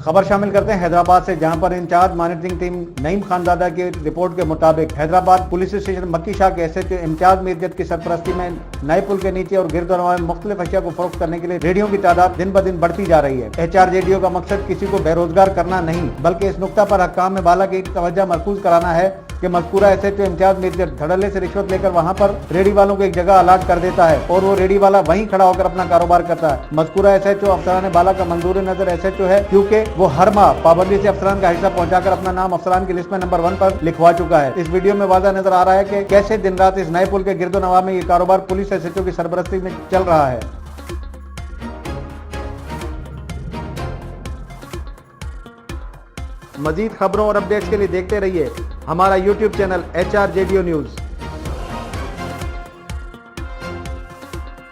खबर शामिल करते हैं हैदराबाद से, जहां पर in charge monitoring team Naeem Khanzada की रिपोर्ट के मुताबिक हैदराबाद पुलिस स्टेशन मक्की शाह के एसएचओ इम्तियाज मीरजत की सरपरस्ती में नए पुल के नीचे और गिरदुनवा में मुख्तलिफ अशिया को फरोख्त करने के लिए रेडियो की तादाद दिन ब दिन बढ़ती जा रही है। HRJDO का मकसद किसी को बेरोजगार करना नहीं, बल्कि इस नुक्ता पर हक्काम में बाला की तवज्जो मरकूज कराना है कि मज़कूरा एसएचओ इम्तियाज मीरजत धड़ल्ले से रिश्वत लेकर वहां पर रेडी वालों को एक जगह अलाट कर देता है और वो रेडी वाला वहीं खड़ा होकर अपना कारोबार करता है। मज़कूरा एसएचओ अफसरान बाला का मंजूर नजर एसएचओ है, क्योंकि वो हर माह पाबंदी से अफसरान का हिस्सा पहुंचाकर अपना नाम अफसरान की लिस्ट में नंबर 1 पर लिखवा चुका है। इस वीडियो में वाज़ा नजर आ रहा है कि कैसे दिन रात इस नए पुल के गिरदोनवा में ये कारोबार पुलिस एसएचओ की सरबरस्ती में चल रहा है। मजीद खबरों और अपडेट्स के लिए देखते रहिए हमारा YouTube चैनल HRJDO न्यूज।